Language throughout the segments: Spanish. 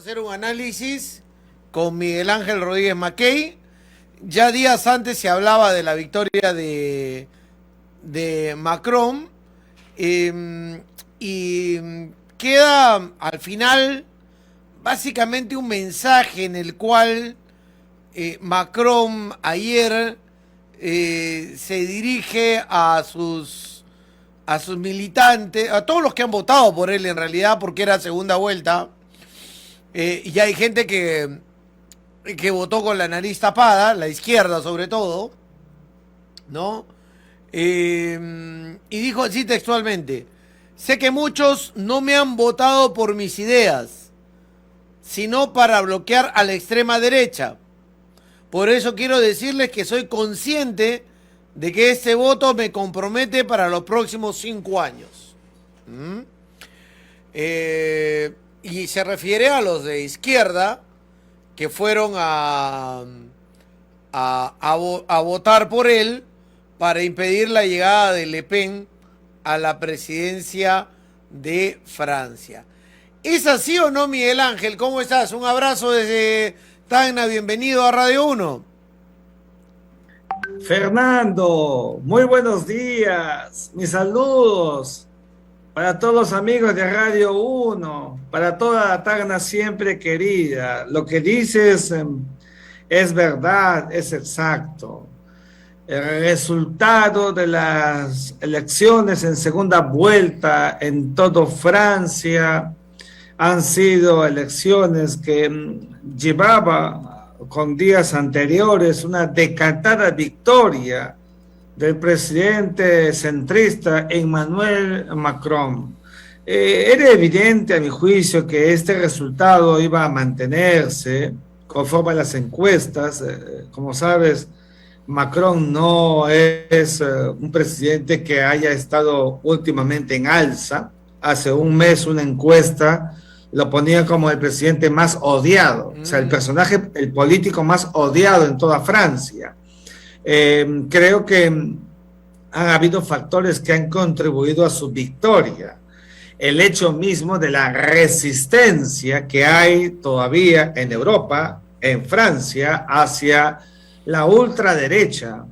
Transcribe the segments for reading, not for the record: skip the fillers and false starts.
hacer un análisis con Miguel Ángel Rodríguez Mackey. Ya días antes se hablaba de la victoria de Macron y queda al final básicamente un mensaje en el cual Macron ayer se dirige a sus militantes, a todos los que han votado por él en realidad, porque era segunda vuelta, y hay gente que votó con la nariz tapada, la izquierda sobre todo, ¿no? Y dijo así textualmente: sé que muchos no me han votado por mis ideas, sino para bloquear a la extrema derecha. Por eso quiero decirles que soy consciente de que este voto me compromete para los próximos 5 años. Y se refiere a los de izquierda que fueron a votar por él para impedir la llegada de Le Pen a la presidencia de Francia. ¿Es así o no, Miguel Ángel? ¿Cómo estás? Un abrazo desde Tacna, bienvenido a Radio 1. Fernando, muy buenos días, mis saludos para todos los amigos de Radio 1, para toda la Tacna siempre querida. Lo que dices es verdad, es exacto. El resultado de las elecciones en segunda vuelta en toda Francia han sido elecciones que llevaba con días anteriores una decantada victoria del presidente centrista Emmanuel Macron. Era evidente a mi juicio que este resultado iba a mantenerse conforme a las encuestas. Como sabes, Macron no es un presidente que haya estado últimamente en alza. Hace un mes una encuesta lo ponía como el presidente más odiado, o sea, el personaje, el político más odiado en toda Francia. Creo que han habido factores que han contribuido a su victoria. El hecho mismo de la resistencia que hay todavía en Europa, en Francia, hacia la ultraderecha.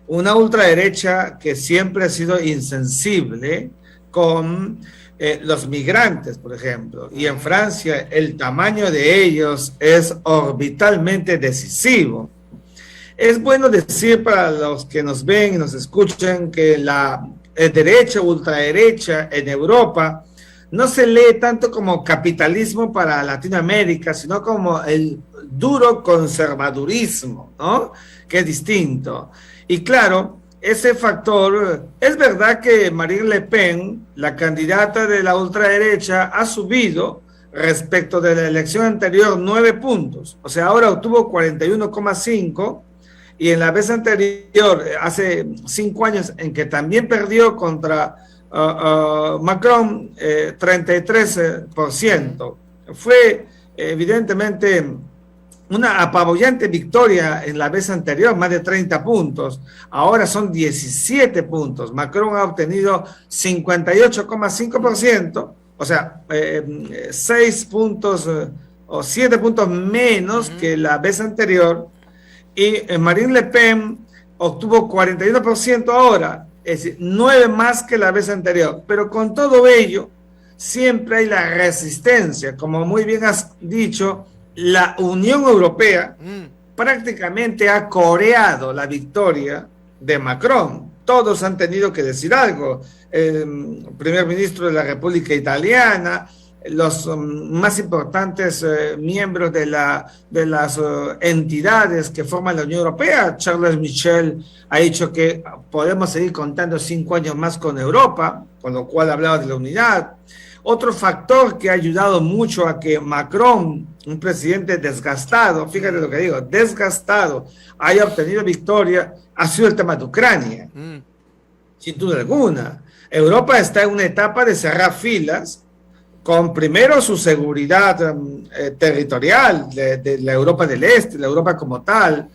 Una ultraderecha que siempre ha sido insensible con los migrantes, por ejemplo, y en Francia el tamaño de ellos es orbitalmente decisivo. Es bueno decir para los que nos ven y nos escuchan que la derecha, ultraderecha en Europa no se lee tanto como capitalismo para Latinoamérica, sino como el duro conservadurismo, ¿no? Que es distinto. Y claro, ese factor, es verdad que Marine Le Pen, la candidata de la ultraderecha, ha subido respecto de la elección anterior 9 puntos. O sea, ahora obtuvo 41,5 y en la vez anterior, hace 5 años, en que también perdió contra Macron, 33%. Fue evidentemente una apabullante victoria en la vez anterior, más de 30 puntos. Ahora son 17 puntos. Macron ha obtenido 58,5%, o sea, 6 puntos o 7 puntos menos que la vez anterior. Y Marine Le Pen obtuvo 41% ahora, es decir, 9 más que la vez anterior. Pero con todo ello, siempre hay la resistencia. Como muy bien has dicho, la Unión Europea prácticamente ha coreado la victoria de Macron. Todos han tenido que decir algo. El primer ministro de la República Italiana, los más importantes miembros de las entidades que forman la Unión Europea. Charles Michel ha dicho que podemos seguir contando 5 años más con Europa, con lo cual hablaba de la unidad. Otro factor que ha ayudado mucho a que Macron, un presidente desgastado, fíjate lo que digo, desgastado, haya obtenido victoria, ha sido el tema de Ucrania. Sin duda alguna. Europa está en una etapa de cerrar filas, con primero su seguridad territorial de la Europa del Este, la Europa como tal.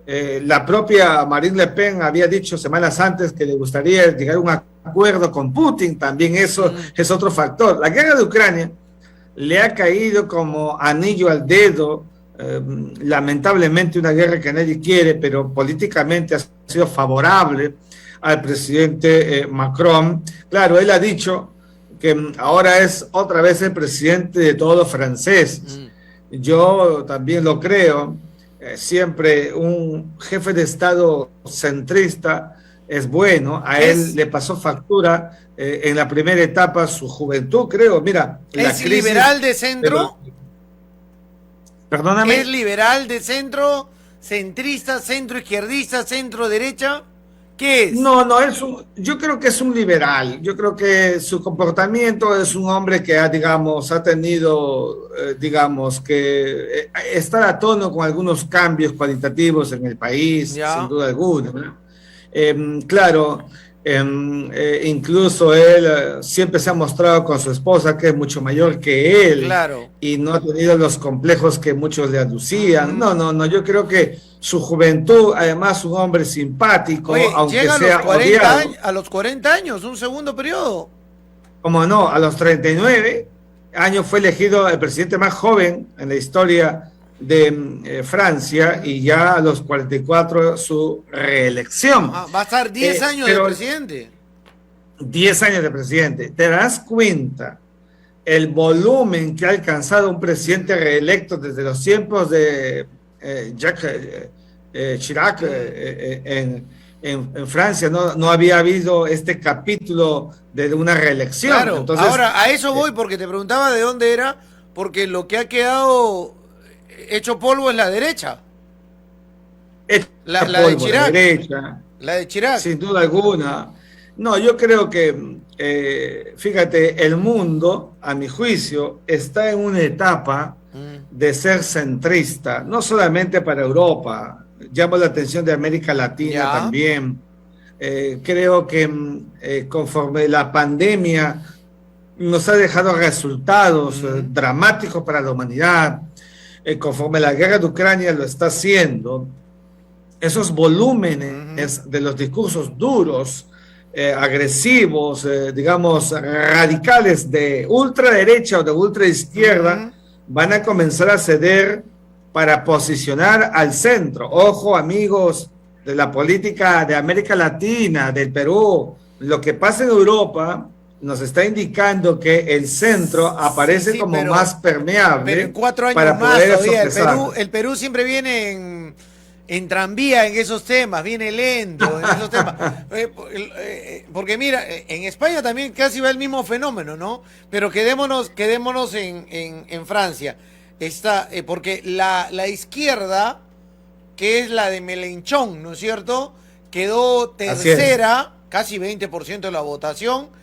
La propia Marine Le Pen había dicho semanas antes que le gustaría llegar a un acuerdo con Putin, también eso es otro factor. La guerra de Ucrania le ha caído como anillo al dedo, lamentablemente una guerra que nadie quiere, pero políticamente ha sido favorable al presidente Macron. Claro, él ha dicho que ahora es otra vez el presidente de todos los franceses. Yo también lo creo. Siempre un jefe de Estado centrista es bueno. A él le pasó factura en la primera etapa su juventud, creo. Mira, ¿es liberal de centro? Perdóname. ¿Es liberal de centro, centrista, centro izquierdista, centro derecha? ¿Qué es? No, yo creo que es un liberal. Yo creo que su comportamiento es un hombre que ha tenido, digamos, que estar a tono con algunos cambios cualitativos en el país, sin duda alguna, ¿no? Claro, incluso él siempre se ha mostrado con su esposa, que es mucho mayor que él, claro, y no ha tenido los complejos que muchos le aducían. No, yo creo que su juventud, además un hombre simpático, oye, aunque llega sea odiado. a los 40 años, un segundo periodo. Como no, a los 39 años fue elegido el presidente más joven en la historia de Francia, y ya a los 44 su reelección. Va a estar 10 años de presidente. 10 años de presidente. ¿Te das cuenta el volumen que ha alcanzado un presidente reelecto desde los tiempos de Jacques Chirac en Francia? No había habido este capítulo de una reelección. Claro. Entonces, ahora, a eso voy, porque te preguntaba de dónde era, porque lo que ha quedado hecho polvo es la derecha. La de Chirac. La de Chirac. Sin duda alguna. No, yo creo que, fíjate, el mundo, a mi juicio, está en una etapa de ser centrista, no solamente para Europa. Llamo la atención de América Latina también. Creo que conforme la pandemia nos ha dejado resultados dramáticos para la humanidad, conforme la guerra de Ucrania lo está haciendo, esos volúmenes de los discursos duros, agresivos, digamos, radicales de ultraderecha o de ultraizquierda, van a comenzar a ceder para posicionar al centro. Ojo, amigos de la política de América Latina, del Perú, lo que pasa en Europa nos está indicando que el centro aparece como más permeable. Pero en 4 años para más poder todavía. El Perú siempre viene en tranvía en esos temas, viene lento en esos temas. Porque mira, en España también casi va el mismo fenómeno, ¿no? Pero quedémonos en Francia. Porque la izquierda, que es la de Mélenchon, ¿no es cierto?, quedó tercera, casi 20% de la votación.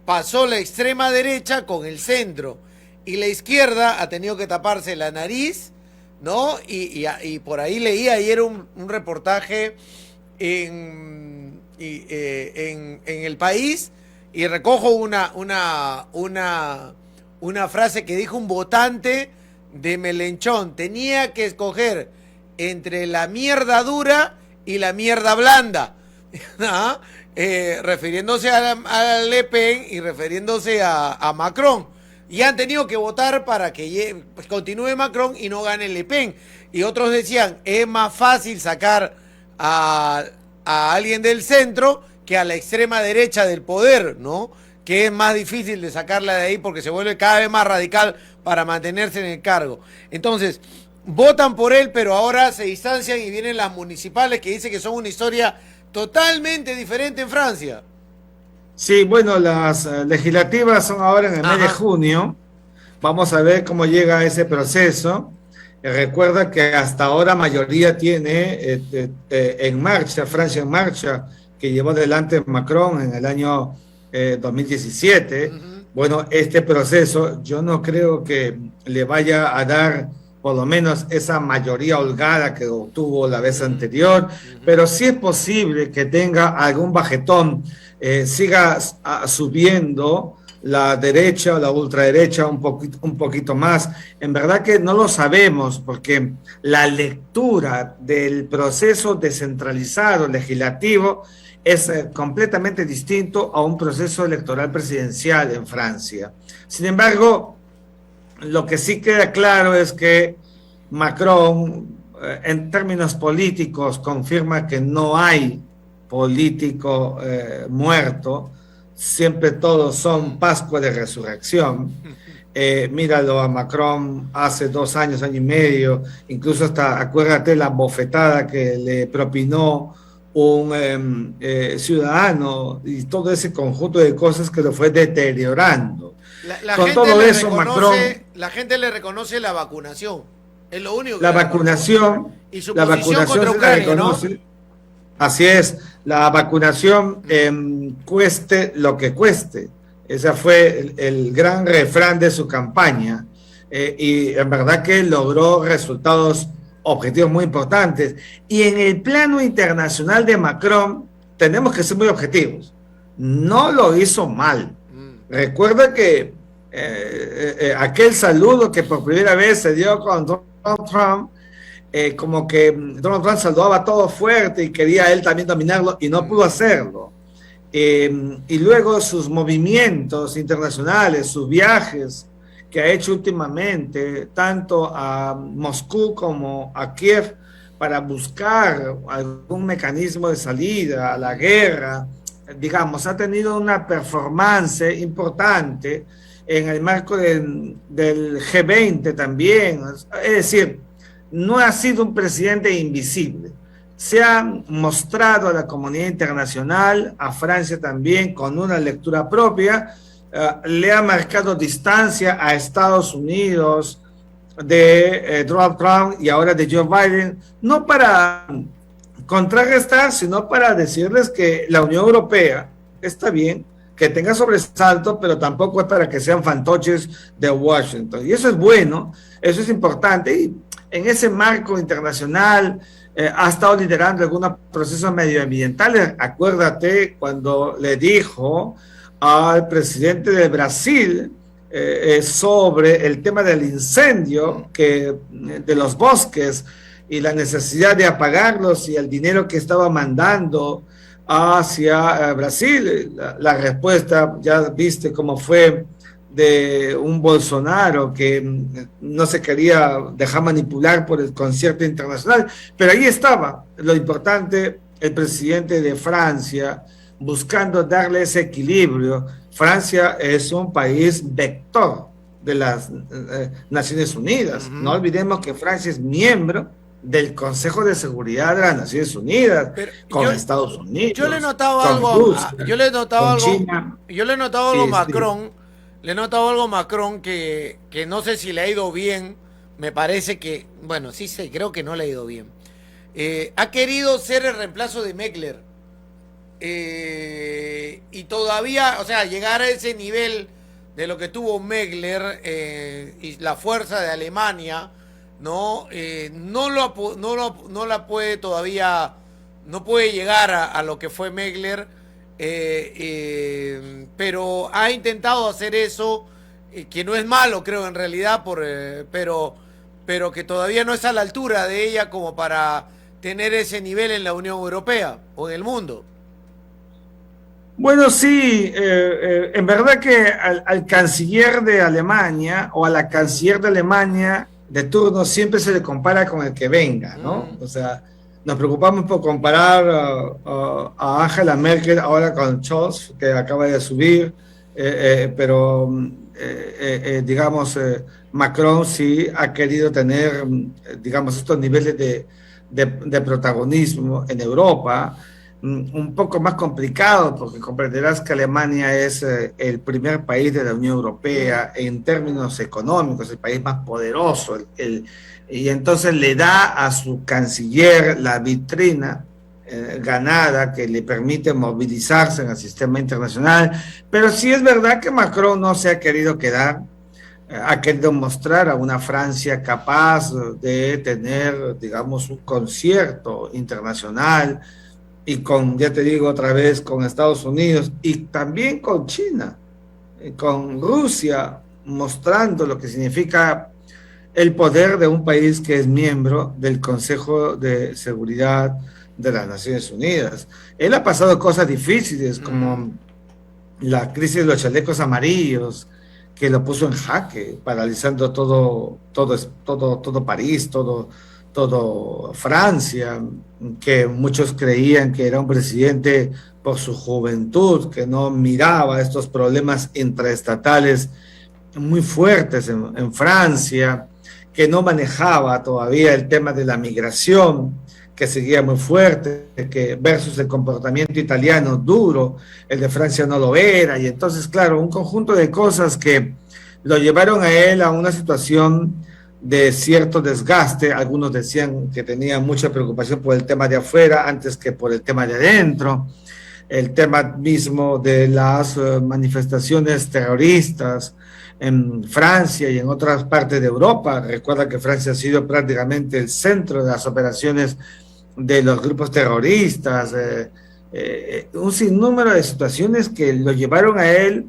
Pasó la extrema derecha con el centro, y la izquierda ha tenido que taparse la nariz, ¿no? Y por ahí leí ayer un reportaje en El País, y recojo una frase que dijo un votante de Mélenchon: tenía que escoger entre la mierda dura y la mierda blanda. ¿Ah? Refiriéndose a Le Pen y refiriéndose a Macron. Y han tenido que votar para que continúe Macron y no gane Le Pen. Y otros decían, es más fácil sacar a alguien del centro que a la extrema derecha del poder, ¿no? Que es más difícil de sacarla de ahí porque se vuelve cada vez más radical para mantenerse en el cargo. Entonces, votan por él, pero ahora se distancian y vienen las municipales, que dicen que son una historia totalmente diferente en Francia. Sí, bueno, las legislativas son ahora en el mes de junio. Vamos a ver cómo llega ese proceso. Recuerda que hasta ahora mayoría tiene en marcha, Francia en marcha, que llevó adelante Macron en el año 2017. Bueno, este proceso yo no creo que le vaya a dar por lo menos esa mayoría holgada que obtuvo la vez anterior, pero sí es posible que tenga algún bajetón, siga subiendo la derecha o la ultraderecha un poquito más. En verdad que no lo sabemos porque la lectura del proceso descentralizado legislativo es completamente distinto a un proceso electoral presidencial en Francia. Sin embargo, lo que sí queda claro es que Macron, en términos políticos, confirma que no hay político muerto, siempre todos son Pascua de Resurrección. Míralo a Macron hace 2 años, año y medio, incluso hasta acuérdate la bofetada que le propinó un ciudadano y todo ese conjunto de cosas que lo fue deteriorando. Con todo eso, Macron... La gente le reconoce la vacunación. Es lo único que la vacunación, y su la posición vacunación contra Ucrania, se la reconoce, ¿no? Así es, la vacunación cueste lo que cueste. Ese fue el gran refrán de su campaña y en verdad que logró resultados objetivos muy importantes. Y en el plano internacional de Macron tenemos que ser muy objetivos. No lo hizo mal. Recuerda que aquel saludo que por primera vez se dio con Donald Trump, como que Donald Trump saludaba todo fuerte y quería él también dominarlo y no pudo hacerlo. Y luego sus movimientos internacionales, sus viajes que ha hecho últimamente, tanto a Moscú como a Kiev, para buscar algún mecanismo de salida a la guerra, digamos, ha tenido una performance importante en el marco del G20 también. Es decir, no ha sido un presidente invisible. Se ha mostrado a la comunidad internacional, a Francia también, con una lectura propia, le ha marcado distancia a Estados Unidos de Donald Trump y ahora de Joe Biden, no para contrarrestar, sino para decirles que la Unión Europea está bien, que tenga sobresalto, pero tampoco es para que sean fantoches de Washington. Y eso es bueno, eso es importante. Y en ese marco internacional ha estado liderando algunos procesos medioambientales. Acuérdate cuando le dijo al presidente de Brasil sobre el tema del incendio de los bosques y la necesidad de apagarlos y el dinero que estaba mandando hacia Brasil. La respuesta, ya viste cómo fue de un Bolsonaro que no se quería dejar manipular por el concierto internacional, pero ahí estaba lo importante, el presidente de Francia buscando darle ese equilibrio. Francia es un país vector de las Naciones Unidas. No olvidemos que Francia es miembro del Consejo de Seguridad de las Naciones Unidas, con Estados Unidos. Yo le he notado algo, yo le he notado algo a Macron. Le he notado algo a Macron que no sé si le ha ido bien. Me parece que, bueno, sí sé, creo que no le ha ido bien. Ha querido ser el reemplazo de Merkel. Y todavía, o sea, llegar a ese nivel de lo que tuvo Merkel y la fuerza de Alemania, no la puede todavía, no puede llegar a lo que fue Merkel. Pero ha intentado hacer eso, que no es malo, creo, en realidad, pero que todavía no es a la altura de ella como para tener ese nivel en la Unión Europea o en el mundo. Bueno, sí, en verdad que al canciller de Alemania o a la canciller de Alemania de turno siempre se le compara con el que venga, ¿no? O sea, nos preocupamos por comparar a Angela Merkel ahora con Scholz, que acaba de subir, pero digamos, Macron sí ha querido tener, digamos, estos niveles de protagonismo en Europa, un poco más complicado, porque comprenderás que Alemania es el primer país de la Unión Europea en términos económicos, el país más poderoso, y entonces le da a su canciller la vitrina ganada que le permite movilizarse en el sistema internacional. Pero sí es verdad que Macron no se ha querido quedar, ha querido mostrar a una Francia capaz de tener, digamos, un concierto internacional y con, ya te digo otra vez, con Estados Unidos y también con China. con Rusia, mostrando lo que significa el poder de un país que es miembro del Consejo de Seguridad de las Naciones Unidas. Él ha pasado cosas difíciles como la crisis de los chalecos amarillos, que lo puso en jaque, paralizando todo París, todo Francia, que muchos creían que era un presidente por su juventud, que no miraba estos problemas intraestatales muy fuertes en Francia, que no manejaba todavía el tema de la migración, que seguía muy fuerte, que versus el comportamiento italiano duro, el de Francia no lo era, y entonces, claro, un conjunto de cosas que lo llevaron a él a una situación de cierto desgaste. Algunos decían que tenía mucha preocupación por el tema de afuera antes que por el tema de adentro, el tema mismo de las manifestaciones terroristas en Francia y en otras partes de Europa. Recuerda que Francia ha sido prácticamente el centro de las operaciones de los grupos terroristas, un sinnúmero de situaciones que lo llevaron a él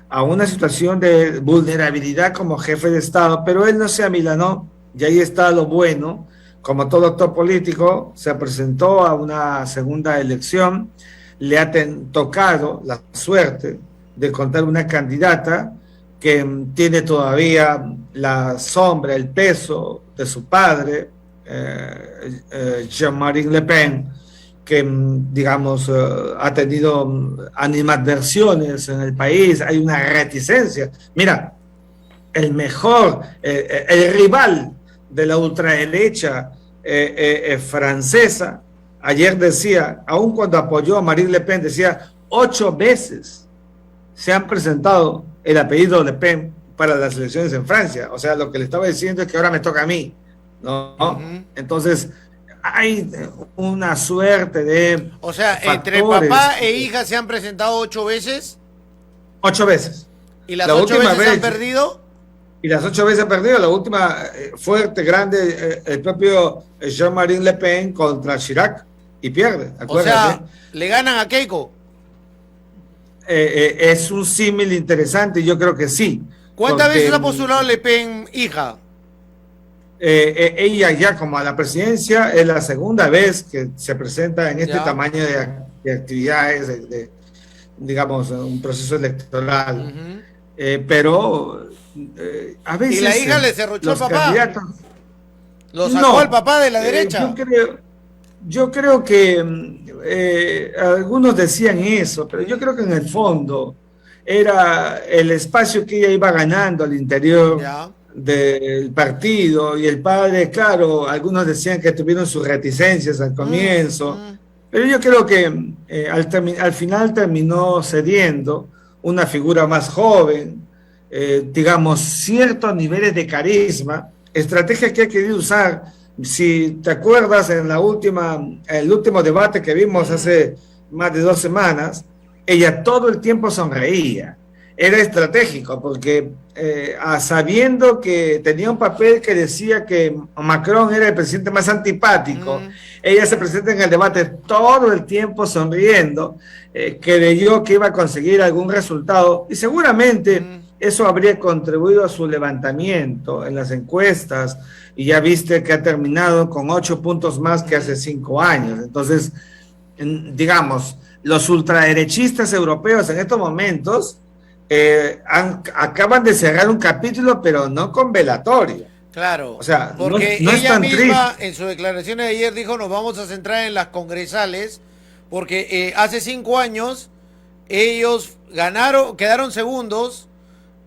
a una situación de vulnerabilidad como jefe de Estado, pero él no se amilanó, y ahí está lo bueno. Como todo actor político, se presentó a una segunda elección, le ha tocado la suerte de contar una candidata que tiene todavía la sombra, el peso de su padre, Jean-Marie Le Pen, que digamos ha tenido animadversiones en el país, hay una reticencia. Mira, el rival de la ultraderecha francesa, ayer decía, aun cuando apoyó a Marine Le Pen, decía 8 veces se han presentado el apellido Le Pen para las elecciones en Francia. O sea, lo que le estaba diciendo es que ahora me toca a mí, ¿no? Entonces, hay una suerte de... O sea, factores. entre papá e hija se han presentado 8 veces. 8 veces. ¿Y las 8 veces han perdido? Y las 8 veces han perdido. La última fuerte, grande, el propio Jean-Marie Le Pen contra Chirac, y pierde. O sea, le ganan a Keiko. Es un símil interesante, yo creo que sí. ¿Cuántas veces ha postulado Le Pen, hija? Ella ya como a la presidencia es la segunda vez que se presenta en este tamaño de actividades, digamos, un proceso electoral. Pero a veces... ¿Y la hija le cerruchó al papá? ¿Lo sacó al papá de la derecha? Yo creo que algunos decían eso, pero yo creo que en el fondo era el espacio que ella iba ganando al interior del partido, y el padre, claro, algunos decían que tuvieron sus reticencias al comienzo, pero yo creo que al final terminó cediendo una figura más joven, digamos, ciertos niveles de carisma, estrategia que ha querido usar. Si te acuerdas, en el último debate que vimos hace más de 2 semanas, ella todo el tiempo sonreía. Era estratégico porque sabiendo que tenía un papel que decía que Macron era el presidente más antipático, ella se presenta en el debate todo el tiempo sonriendo, creyó que iba a conseguir algún resultado, y seguramente eso habría contribuido a su levantamiento en las encuestas, y ya viste que ha terminado con 8 puntos más que hace 5 años. Entonces, digamos, los ultraderechistas europeos en estos momentos acaban de cerrar un capítulo, pero no con velatorio. Claro, o sea, porque no es ella tan misma triste. en sus declaraciones de ayer dijo: nos vamos a centrar en las congresales, porque hace 5 años ellos quedaron segundos,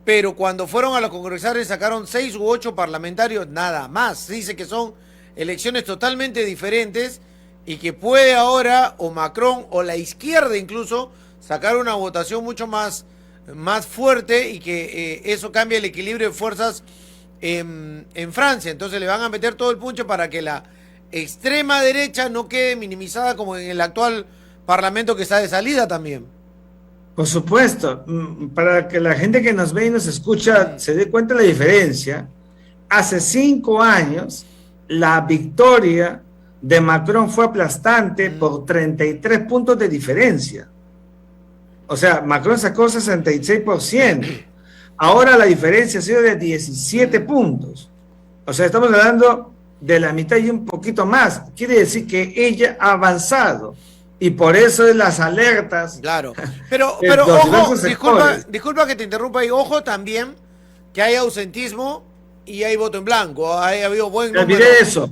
pero cuando fueron a los congresales sacaron 6 u 8 parlamentarios nada más. Dice que son elecciones totalmente diferentes y que puede ahora o Macron o la izquierda incluso sacar una votación mucho más fuerte, y que eso cambia el equilibrio de fuerzas en Francia. Entonces le van a meter todo el puncho para que la extrema derecha no quede minimizada como en el actual parlamento, que está de salida también. Por supuesto, para que la gente que nos ve y nos escucha se dé cuenta de la diferencia. Hace 5 años la victoria de Macron fue aplastante por 33 puntos de diferencia. O sea, Macron sacó 66%. Ahora la diferencia ha sido de 17 puntos. O sea, estamos hablando de la mitad y un poquito más. Quiere decir que ella ha avanzado. Y por eso es las alertas. Claro. Pero de los ojo, diversos sectores. disculpa que te interrumpa y ojo también que hay ausentismo y hay voto en blanco. Ha habido buen Me número. olvidé de eso.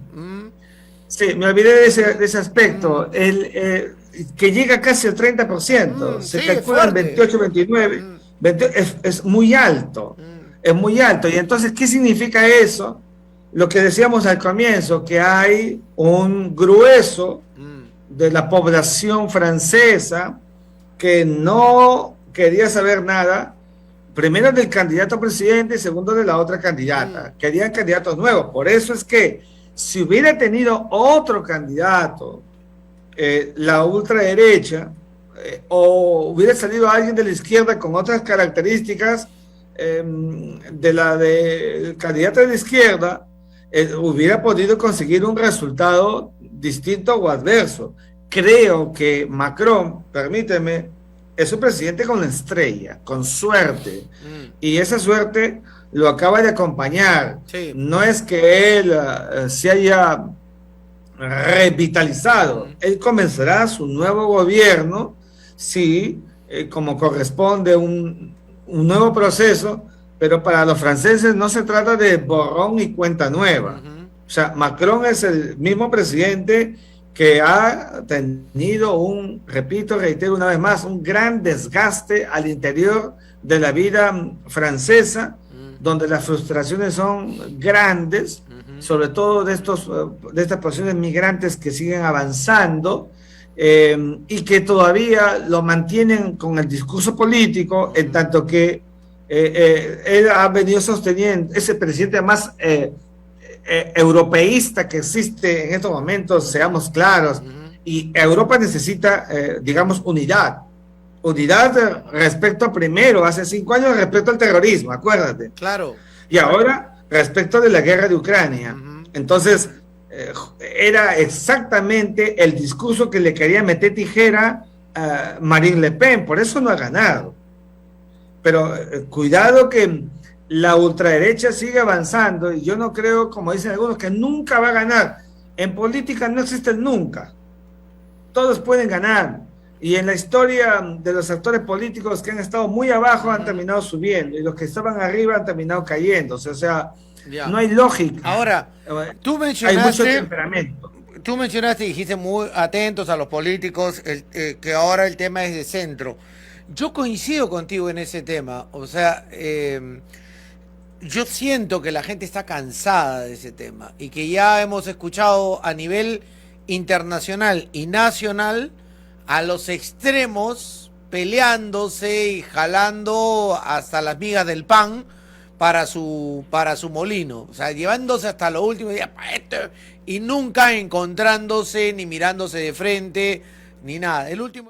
Sí, me olvidé de ese aspecto. Que llega casi al 30%. Se Sí, calculan fuerte. 28, 29. Es muy alto. Es muy alto. Y entonces, ¿qué significa eso? Lo que decíamos al comienzo, que hay un grueso de la población francesa que no quería saber nada, primero del candidato a presidente y segundo de la otra candidata. Querían candidatos nuevos. Por eso es que si hubiera tenido otro candidato, la ultraderecha, o hubiera salido alguien de la izquierda con otras características de la del candidato de la izquierda, hubiera podido conseguir un resultado distinto o adverso. Creo que Macron, permíteme, es un presidente con la estrella, con suerte, y esa suerte lo acaba de acompañar. Sí. No es que él se haya revitalizado. Él comenzará su nuevo gobierno, sí, como corresponde un nuevo proceso, pero para los franceses no se trata de borrón y cuenta nueva. O sea, Macron es el mismo presidente que ha tenido repito, reitero una vez más, un gran desgaste al interior de la vida francesa, donde las frustraciones son grandes, sobre todo de estas posiciones migrantes que siguen avanzando, y que todavía lo mantienen con el discurso político, en tanto que él ha venido sosteniendo, ese presidente más europeísta que existe en estos momentos, seamos claros, y Europa necesita, digamos, unidad respecto primero, hace 5 años, respecto al terrorismo, acuérdate. Claro. Y ahora, respecto de la guerra de Ucrania. Entonces, era exactamente el discurso que le quería meter tijera a Marine Le Pen, por eso no ha ganado. Pero cuidado que la ultraderecha sigue avanzando, y yo no creo, como dicen algunos, que nunca va a ganar. En política no existe el nunca. Todos pueden ganar. Y en la historia de los actores políticos que han estado muy abajo han terminado subiendo, y los que estaban arriba han terminado cayendo. O sea, Ya. no hay lógica. Ahora, tú hay mucho temperamento. Tú mencionaste y dijiste muy atentos a los políticos, que ahora el tema es de centro. Yo coincido contigo en ese tema. O sea, yo siento que la gente está cansada de ese tema y que ya hemos escuchado a nivel internacional y nacional a los extremos peleándose y jalando hasta las migas del pan para su molino, o sea, llevándose hasta lo último y nunca encontrándose ni mirándose de frente ni nada. El último